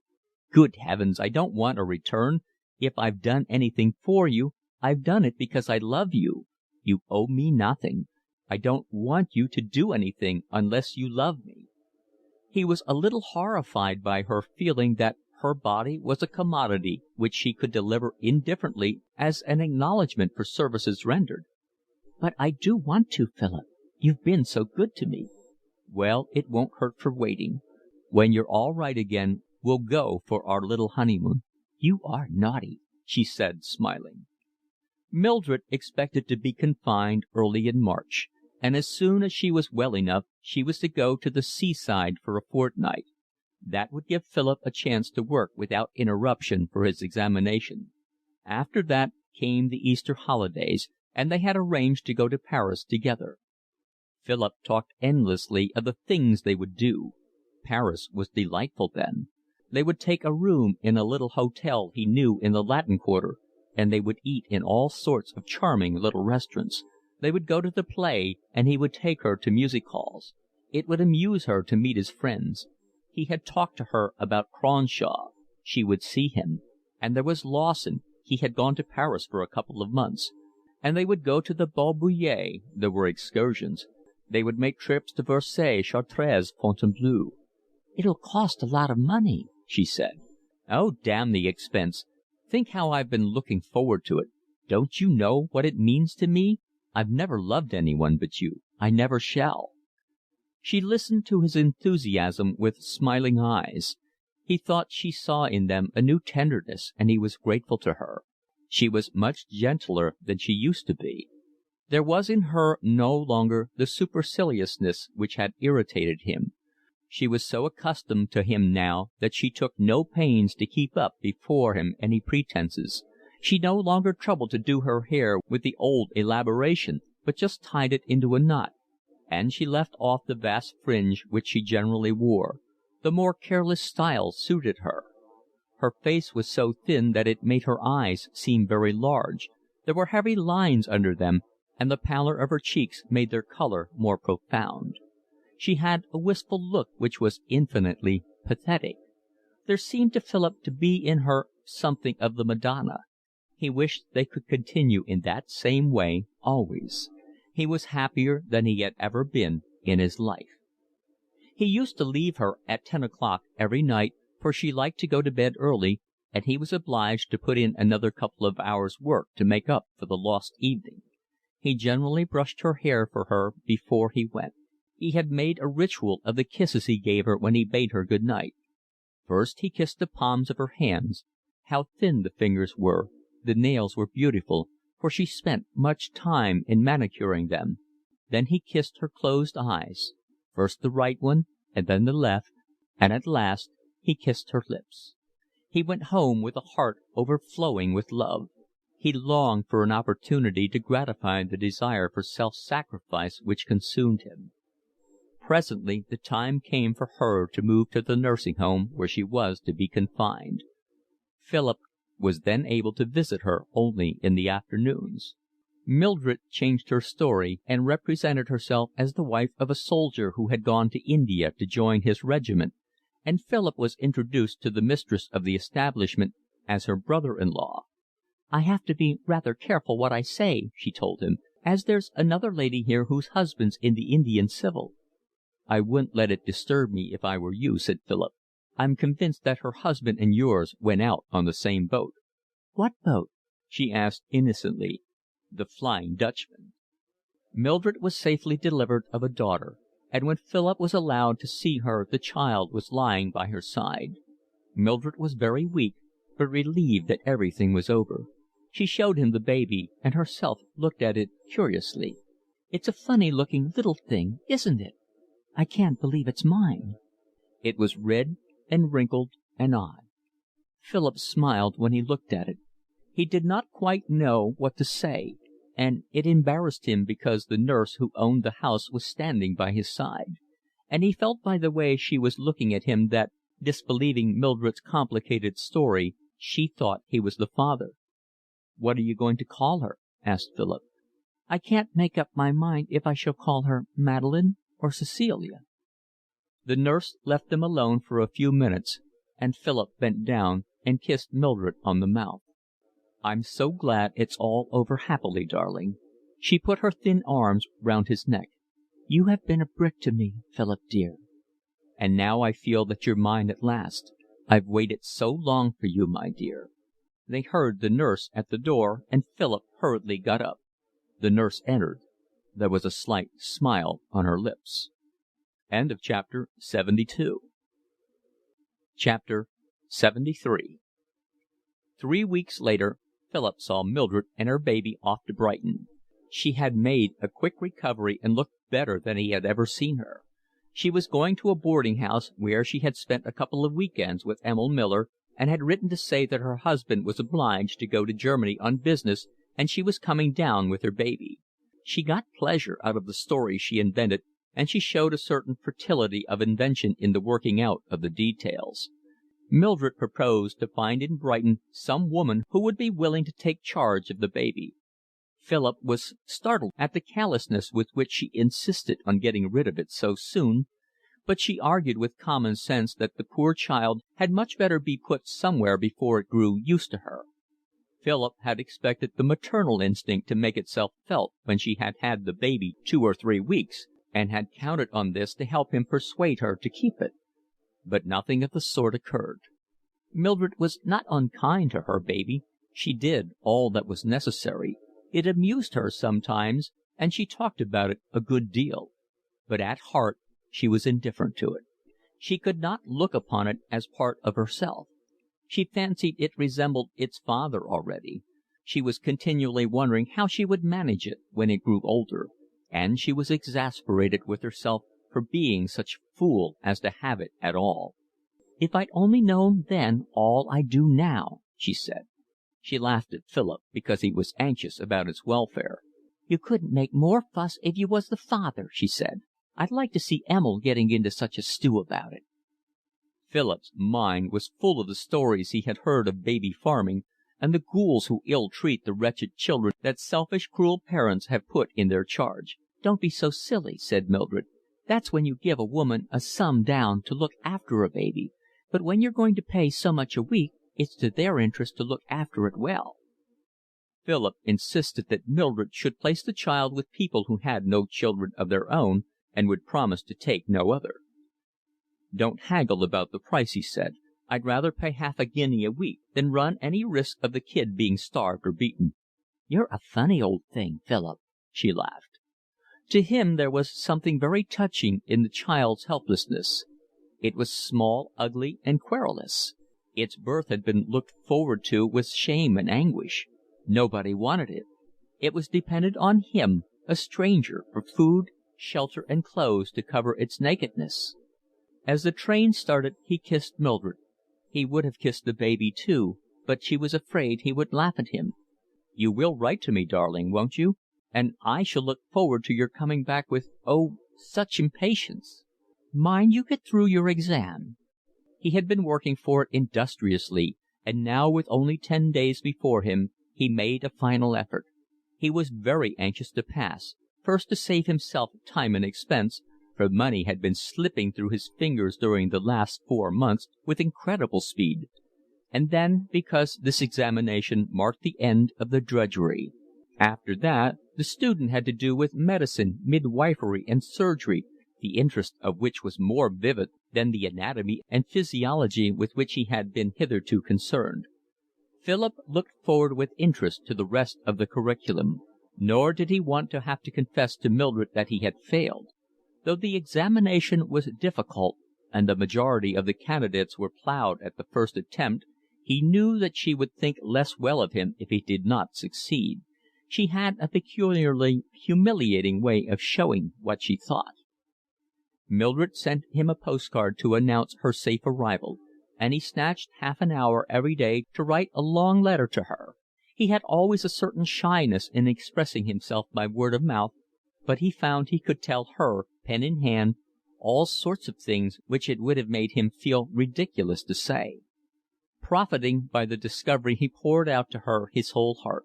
[SPEAKER 1] "Good heavens, I don't want a return. If I've done anything for you, I've done it because I love you. You owe me nothing. I don't want you to do anything unless you love me." He was a little horrified by her feeling that her body was a commodity which she could deliver indifferently as an acknowledgment for services rendered. "But I do want to, Philip. You've been so good to me." "Well, it won't hurt for waiting. When you're all right again, we'll go for our little honeymoon." "You are naughty," she said, smiling. Mildred expected to be confined early in March, and as soon as she was well enough she was to go to the seaside for a fortnight. That would give Philip a chance to work without interruption for his examination. After that came the Easter holidays, and they had arranged to go to Paris together. Philip talked endlessly of the things they would do. Paris was delightful then. They would take a room in a little hotel he knew in the Latin Quarter, and they would eat in all sorts of charming little restaurants. They would go to the play, and he would take her to music halls. It would amuse her to meet his friends. He had talked to her about Cronshaw. She would see him. And there was Lawson. He had gone to Paris for a couple of months. And they would go to the Bal Bullier. There were excursions. They would make trips to Versailles, Chartres, Fontainebleau. "It'll cost a lot of money," she said. "Oh, damn the expense. Think how I've been looking forward to it. Don't you know what it means to me? I've never loved anyone but you. I never shall." She listened to his enthusiasm with smiling eyes. He thought she saw in them a new tenderness, and he was grateful to her. She was much gentler than she used to be. There was in her no longer the superciliousness which had irritated him. She was so accustomed to him now that she took no pains to keep up before him any pretences. She no longer troubled to do her hair with the old elaboration, but just tied it into a knot, and she left off the vast fringe which she generally wore. The more careless style suited her. Her face was so thin that it made her eyes seem very large. There were heavy lines under them, and the pallor of her cheeks made their colour more profound. She had a wistful look which was infinitely pathetic. There seemed to Philip to be in her something of the Madonna. He wished they could continue in that same way always. He was happier than he had ever been in his life. He used to leave her at 10 o'clock every night, for she liked to go to bed early, and he was obliged to put in another couple of hours' work to make up for the lost evening. He generally brushed her hair for her before he went. He had made a ritual of the kisses he gave her when he bade her good night. First he kissed the palms of her hands. How thin the fingers were! The nails were beautiful, for she spent much time in manicuring them. Then he kissed her closed eyes, first the right one and then the left, and at last he kissed her lips. He went home with a heart overflowing with love. He longed for an opportunity to gratify the desire for self-sacrifice which consumed him. Presently the time came for her to move to the nursing home where she was to be confined. Philip was then able to visit her only in the afternoons. Mildred changed her story and represented herself as the wife of a soldier who had gone to India to join his regiment, and Philip was introduced to the mistress of the establishment as her brother-in-law. "I have to be rather careful what I say," she told him, "as there's another lady here whose husband's in the Indian Civil." "I wouldn't let it disturb me if I were you," said Philip. "I'm convinced that her husband and yours went out on the same boat." "What boat?" she asked innocently. "The Flying Dutchman." Mildred was safely delivered of a daughter, and when Philip was allowed to see her the child was lying by her side. Mildred was very weak, but relieved that everything was over. She showed him the baby, and herself looked at it curiously. "It's a funny-looking little thing, isn't it? I can't believe it's mine." It was red and wrinkled and odd. Philip smiled when he looked at it. He did not quite know what to say, and it embarrassed him because the nurse who owned the house was standing by his side, and he felt by the way she was looking at him that, disbelieving Mildred's complicated story, she thought he was the father. "What are you going to call her?" asked Philip. "I can't make up my mind if I shall call her Madeline or Cecilia." The nurse left them alone for a few minutes, and Philip bent down and kissed Mildred on the mouth. "I'm so glad it's all over happily, darling." She put her thin arms round his neck. "You have been a brick to me, Philip dear." "And now I feel that you're mine at last. I've waited so long for you, my dear." They heard the nurse at the door, and Philip hurriedly got up. The nurse entered. There was a slight smile on her lips. Chapter 72. Chapter 73. 3 weeks later, Philip saw Mildred and her baby off to Brighton. She had made a quick recovery and looked better than he had ever seen her. She was going to a boarding house where she had spent a couple of week-ends with Emil Miller, and had written to say that her husband was obliged to go to Germany on business and she was coming down with her baby. She got pleasure out of the stories she invented, and she showed a certain fertility of invention in the working out of the details. Mildred proposed to find in Brighton some woman who would be willing to take charge of the baby. Philip was startled at the callousness with which she insisted on getting rid of it so soon, but she argued with common sense that the poor child had much better be put somewhere before it grew used to her. Philip had expected the maternal instinct to make itself felt when she had had the baby 2 or 3 weeks, and had counted on this to help him persuade her to keep it. But nothing of the sort occurred. Mildred was not unkind to her baby. She did all that was necessary. It amused her sometimes, and she talked about it a good deal. But at heart she was indifferent to it. She could not look upon it as part of herself. She fancied it resembled its father already. She was continually wondering how she would manage it when it grew older, and she was exasperated with herself for being such a fool as to have it at all. "If I'd only known then all I do now," she said. She laughed at Philip because he was anxious about its welfare. "You couldn't make more fuss if you was the father," she said. "I'd like to see Emil getting into such a stew about it." Philip's mind was full of the stories he had heard of baby farming, and the ghouls who ill-treat the wretched children that selfish, cruel parents have put in their charge. "Don't be so silly," said Mildred. "That's when you give a woman a sum down to look after a baby, but when you're going to pay so much a week, it's to their interest to look after it well." Philip insisted that Mildred should place the child with people who had no children of their own and would promise to take no other. "Don't haggle about the price," he said. "I'd rather pay half a guinea a week than run any risk of the kid being starved or beaten." "You're a funny old thing, Philip," she laughed. To him there was something very touching in the child's helplessness. It was small, ugly, and querulous. Its birth had been looked forward to with shame and anguish. Nobody wanted it. It was dependent on him, a stranger, for food, shelter, and clothes to cover its nakedness. As the train started he kissed Mildred. He would have kissed the baby too, but she was afraid he would laugh at him. "You will write to me, darling, won't you? And I shall look forward to your coming back with, oh, such impatience. Mind you get through your exam." He had been working for it industriously, and now with only 10 days before him he made a final effort. He was very anxious to pass, first to save himself time and expense, for money had been slipping through his fingers during the last 4 months with incredible speed, and then because this examination marked the end of the drudgery. After that the student had to do with medicine, midwifery, and surgery, the interest of which was more vivid than the anatomy and physiology with which he had been hitherto concerned. Philip looked forward with interest to the rest of the curriculum, nor did he want to have to confess to Mildred that he had failed. Though the examination was difficult and the majority of the candidates were ploughed at the first attempt, he knew that she would think less well of him if he did not succeed. She had a peculiarly humiliating way of showing what she thought. Mildred sent him a postcard to announce her safe arrival, and he snatched half an hour every day to write a long letter to her. He had always a certain shyness in expressing himself by word of mouth, but he found he could tell her, pen in hand, all sorts of things which it would have made him feel ridiculous to say. Profiting by the discovery, he poured out to her his whole heart.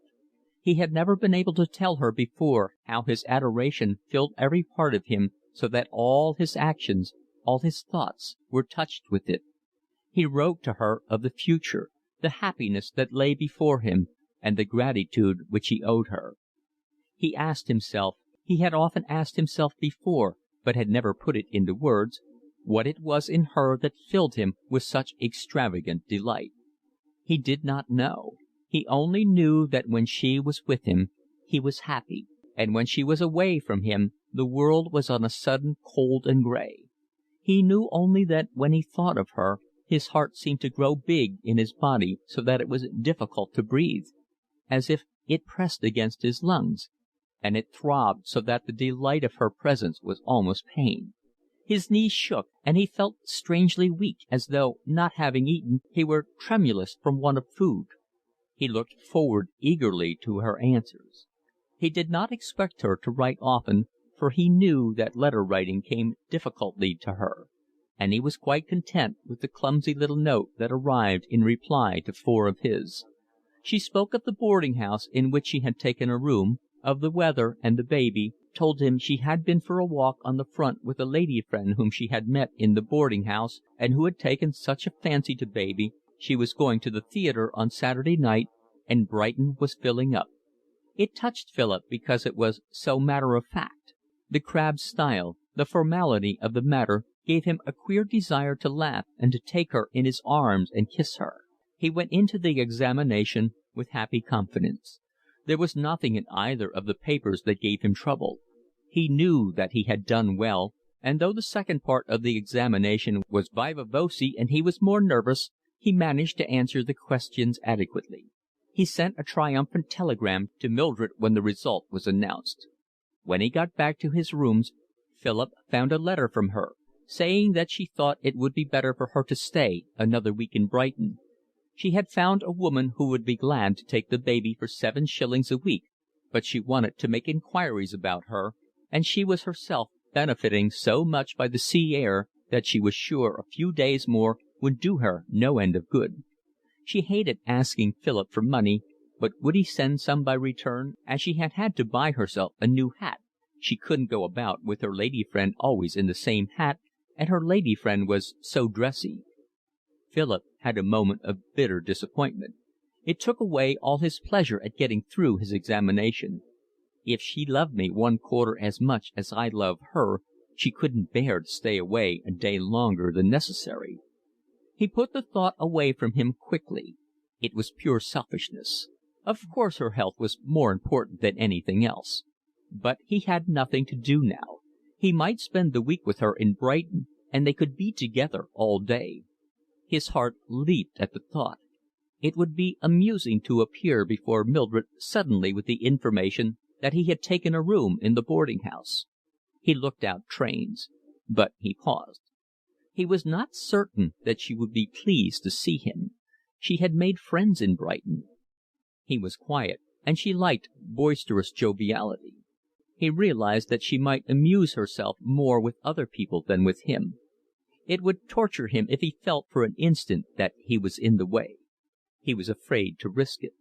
[SPEAKER 1] He had never been able to tell her before how his adoration filled every part of him, so that all his actions, all his thoughts, were touched with it. He wrote to her of the future, the happiness that lay before him, and the gratitude which he owed her. He asked himself, he had often asked himself before, but had never put it into words, what it was in her that filled him with such extravagant delight. He did not know. He only knew that when she was with him he was happy, and when she was away from him the world was on a sudden cold and gray. He knew only that when he thought of her his heart seemed to grow big in his body so that it was difficult to breathe, as if it pressed against his lungs, and it throbbed so that the delight of her presence was almost pain. His knees shook, and he felt strangely weak, as though, not having eaten, he were tremulous from want of food. He looked forward eagerly to her answers. He did not expect her to write often, for he knew that letter writing came difficultly to her, and he was quite content with the clumsy little note that arrived in reply to 4 of his. She spoke of the boarding house in which she had taken a room, of the weather and the baby, told him she had been for a walk on the front with a lady friend whom she had met in the boarding house and who had taken such a fancy to baby. She was going to the theatre on Saturday night, and Brighton was filling up. It touched Philip because it was so matter-of-fact. The crabbed style, the formality of the matter, gave him a queer desire to laugh and to take her in his arms and kiss her. He went into the examination with happy confidence. There was nothing in either of the papers that gave him trouble. He knew that he had done well, and though the second part of the examination was viva voce and he was more nervous, he managed to answer the questions adequately. He sent a triumphant telegram to Mildred when the result was announced. When he got back to his rooms, Philip found a letter from her, saying that she thought it would be better for her to stay another week in Brighton. She had found a woman who would be glad to take the baby for 7 shillings a week, but she wanted to make inquiries about her, and she was herself benefiting so much by the sea air that she was sure a few days more would do her no end of good. She hated asking Philip for money, but would he send some by return, as she had had to buy herself a new hat? She couldn't go about with her lady friend always in the same hat, and her lady friend was so dressy. Philip had a moment of bitter disappointment. It took away all his pleasure at getting through his examination. If she loved me 1/4 as much as I love her, she couldn't bear to stay away a day longer than necessary. He put the thought away from him quickly. It was pure selfishness. Of course her health was more important than anything else. But he had nothing to do now. He might spend the week with her in Brighton, and they could be together all day. His heart leaped at the thought. It would be amusing to appear before Mildred suddenly with the information that he had taken a room in the boarding house. He looked out trains, but he paused. He was not certain that she would be pleased to see him. She had made friends in Brighton. He was quiet, and she liked boisterous joviality. He realized that she might amuse herself more with other people than with him. It would torture him if he felt for an instant that he was in the way. He was afraid to risk it.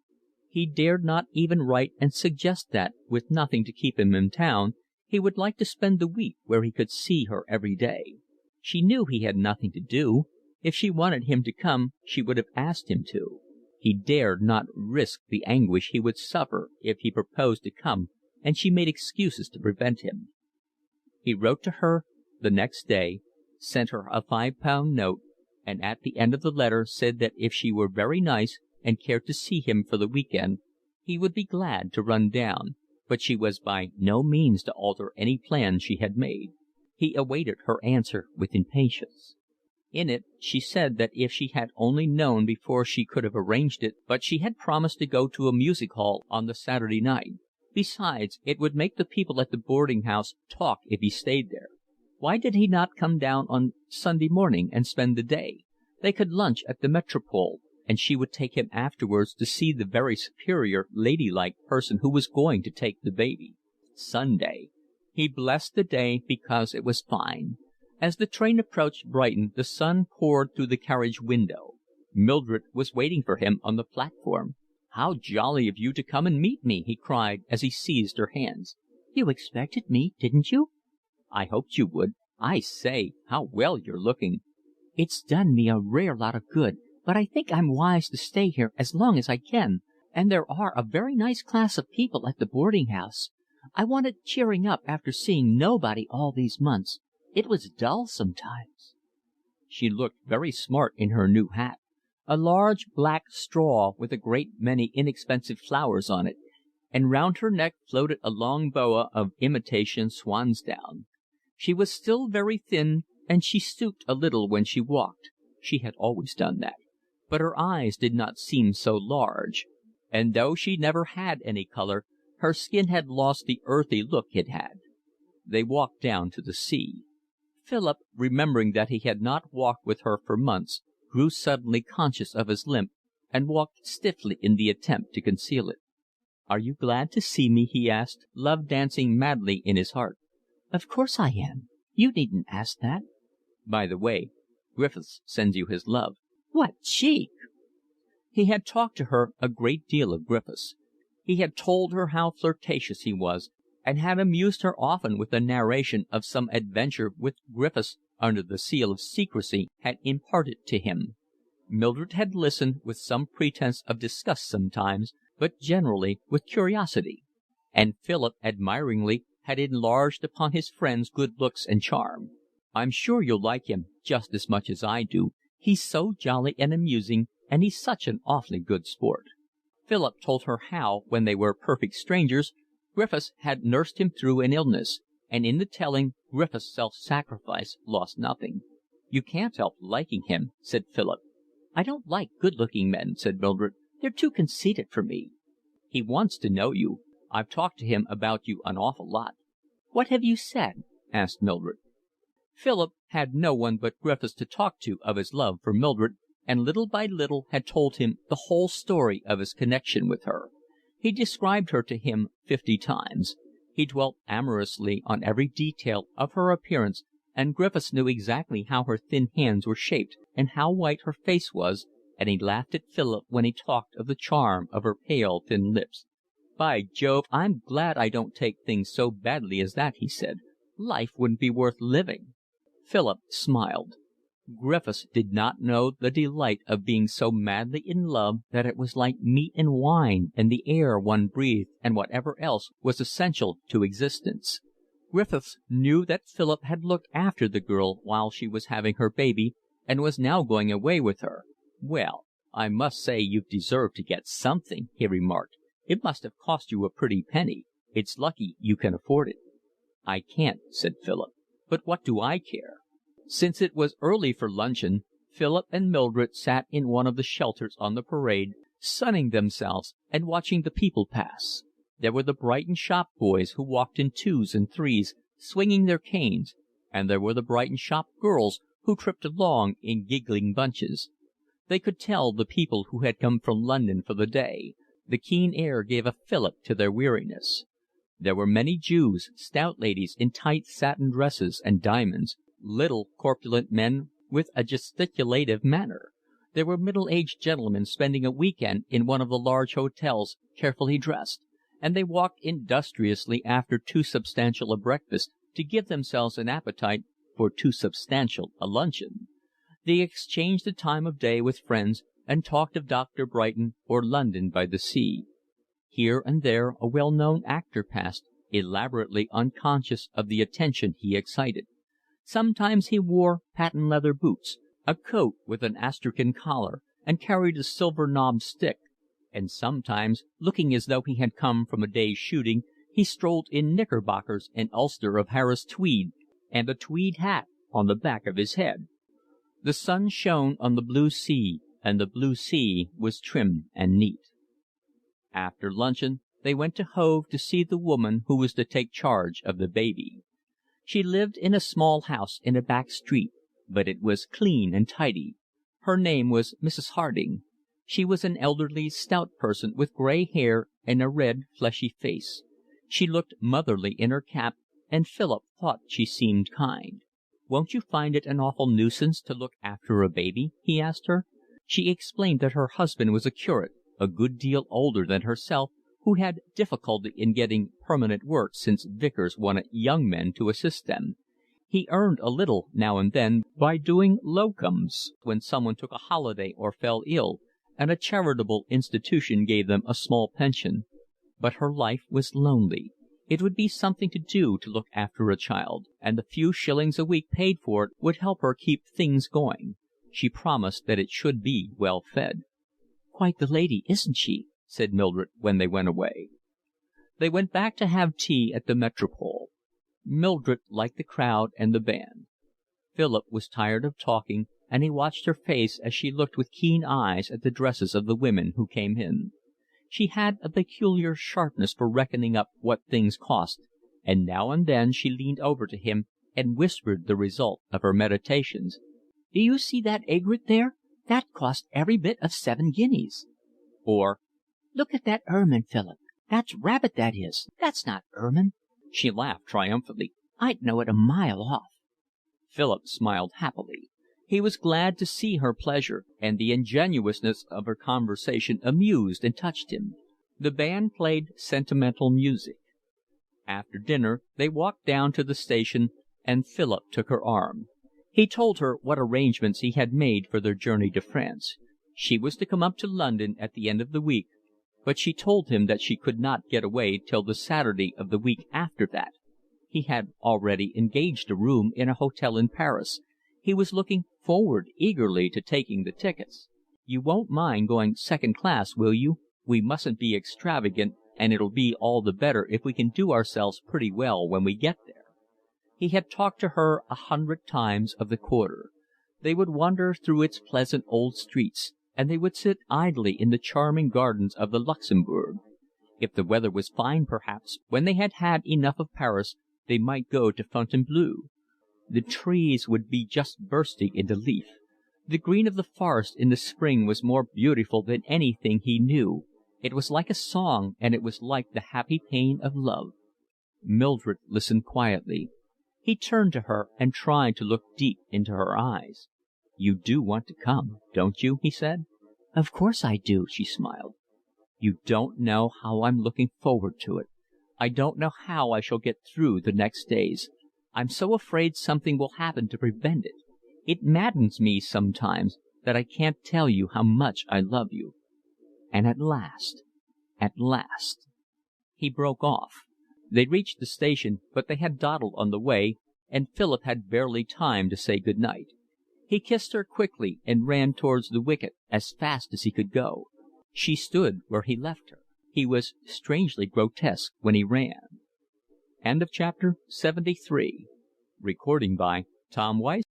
[SPEAKER 1] He dared not even write and suggest that, with nothing to keep him in town, he would like to spend the week where he could see her every day. She knew he had nothing to do. If she wanted him to come, she would have asked him to. He dared not risk the anguish he would suffer if he proposed to come and she made excuses to prevent him. He wrote to her the next day, sent her a £5 note, and at the end of the letter said that if she were very nice and cared to see him for the week end, he would be glad to run down, but she was by no means to alter any plans she had made. He awaited her answer with impatience. In it she said that if she had only known before she could have arranged it, but she had promised to go to a music hall on the Saturday night. Besides, it would make the people at the boarding house talk if he stayed there. Why did he not come down on Sunday morning and spend the day? They could lunch at the Metropole, and she would take him afterwards to see the very superior, ladylike person who was going to take the baby. Sunday. He blessed the day because it was fine. As the train approached Brighton, the sun poured through the carriage window. Mildred was waiting for him on the platform. "How jolly of you to come and meet me," he cried, as he seized her hands. "You expected me, didn't you?" "I hoped you would. I say, how well you're looking." "It's done me a rare lot of good, but I think I'm wise to stay here as long as I can, and there are a very nice class of people at the boarding house. I wanted cheering up after seeing nobody all these months. It was dull sometimes." She looked very smart in her new hat. A large black straw with a great many inexpensive flowers on it, and round her neck floated a long boa of imitation swansdown. She was still very thin, and she stooped a little when she walked. She had always done that. But her eyes did not seem so large, and though she never had any colour, her skin had lost the earthy look it had. They walked down to the sea. Philip, remembering that he had not walked with her for months, grew suddenly conscious of his limp, and walked stiffly in the attempt to conceal it. "Are you glad to see me?" he asked, love dancing madly in his heart. "Of course I am. You needn't ask that." "By the way, Griffiths sends you his love." "What cheek!" He had talked to her a great deal of Griffiths. He had told her how flirtatious he was, and had amused her often with the narration of some adventure which Griffiths, under the seal of secrecy, had imparted to him. Mildred had listened with some pretence of disgust sometimes, but generally with curiosity, and Philip admiringly had enlarged upon his friend's good looks and charm. "I'm sure you'll like him just as much as I do. He's so jolly and amusing, and he's such an awfully good sport." Philip told her how, when they were perfect strangers, Griffiths had nursed him through an illness, and in the telling Griffiths' self-sacrifice lost nothing. "You can't help liking him," said Philip. "I don't like good-looking men," said Mildred. "They're too conceited for me." "He wants to know you. I've talked to him about you an awful lot." "What have you said?" asked Mildred. Philip had no one but Griffiths to talk to of his love for Mildred, and little by little had told him the whole story of his connection with her. He described her to him 50 times. He dwelt amorously on every detail of her appearance, and Griffiths knew exactly how her thin hands were shaped and how white her face was, and he laughed at Philip when he talked of the charm of her pale, thin lips. "By Jove, I'm glad I don't take things so badly as that," he said. "Life wouldn't be worth living." Philip smiled. Griffiths did not know the delight of being so madly in love that it was like meat and wine and the air one breathed and whatever else was essential to existence. Griffiths knew that Philip had looked after the girl while she was having her baby and was now going away with her. "Well, I must say you've deserved to get something," he remarked. "It must have cost you a pretty penny. It's lucky you can afford it." "I can't," said Philip. "But what do I care?" Since it was early for luncheon, Philip and Mildred sat in one of the shelters on the parade, sunning themselves and watching the people pass. There were the Brighton shop boys who walked in 2s and 3s, swinging their canes, and there were the Brighton shop girls who tripped along in giggling bunches. They could tell the people who had come from London for the day. The keen air gave a fillip to their weariness. There were many Jews, stout ladies in tight satin dresses and diamonds, little corpulent men with a gesticulative manner. There were middle-aged gentlemen spending a week-end in one of the large hotels, carefully dressed, and they walked industriously after too substantial a breakfast to give themselves an appetite for too substantial a luncheon. They exchanged the time of day with friends and talked of Dr. Brighton or London by the sea. Here and there a well-known actor passed, elaborately unconscious of the attention he excited. Sometimes he wore patent leather boots, a coat with an astrakhan collar, and carried a silver-knobbed stick, and sometimes, looking as though he had come from a day's shooting, he strolled in knickerbockers and ulster of Harris tweed, and a tweed hat on the back of his head. The sun shone on the blue sea, and the blue sea was trim and neat. After luncheon they went to Hove to see the woman who was to take charge of the baby. She lived in a small house in a back street, but it was clean and tidy. Her name was Mrs. Harding. She was an elderly, stout person with gray hair and a red, fleshy face. She looked motherly in her cap, and Philip thought she seemed kind. "Won't you find it an awful nuisance to look after a baby?" he asked her. She explained that her husband was a curate, a good deal older than herself, who had difficulty in getting permanent work since vicars wanted young men to assist them. He earned a little now and then by doing locums when someone took a holiday or fell ill, and a charitable institution gave them a small pension. But her life was lonely. It would be something to do to look after a child, and the few shillings a week paid for it would help her keep things going. She promised that it should be well fed. "Quite the lady, isn't she?" said Mildred when they went away. They went back to have tea at the Metropole. Mildred liked the crowd and the band. Philip was tired of talking, and he watched her face as she looked with keen eyes at the dresses of the women who came in. She had a peculiar sharpness for reckoning up what things cost, and now and then she leaned over to him and whispered the result of her meditations. "Do you see that aigrette there? That cost every bit of 7 guineas. Or, "Look at that ermine, Philip. That's rabbit, that is. That's not ermine." She laughed triumphantly. "I'd know it a mile off." Philip smiled happily. He was glad to see her pleasure, and the ingenuousness of her conversation amused and touched him. The band played sentimental music. After dinner they walked down to the station, and Philip took her arm. He told her what arrangements he had made for their journey to France. She was to come up to London at the end of the week, but she told him that she could not get away till the Saturday of the week after that. He had already engaged a room in a hotel in Paris. He was looking forward eagerly to taking the tickets. "You won't mind going second class, will you?" We mustn't be extravagant, and it'll be all the better if we can do ourselves pretty well when we get there." He had talked to her 100 times of the Quarter. They would wander through its pleasant old streets, and they would sit idly in the charming gardens of the Luxembourg. If the weather was fine, perhaps, when they had had enough of Paris, they might go to Fontainebleau. The trees would be just bursting into leaf. The green of the forest in the spring was more beautiful than anything he knew. It was like a song, and it was like the happy pain of love. Mildred listened quietly. He turned to her and tried to look deep into her eyes. "You do want to come, don't you?" he said. "Of course I do," she smiled. "You don't know how I'm looking forward to it. I don't know how I shall get through the next days. I'm so afraid something will happen to prevent it. It maddens me sometimes that I can't tell you how much I love you. And at last. He broke off. They reached the station, but they had dawdled on the way, and Philip had barely time to say good night. He kissed her quickly and ran towards the wicket as fast as he could go. She stood where he left her. He was strangely grotesque when he ran. Chapter 73. Tom Weiss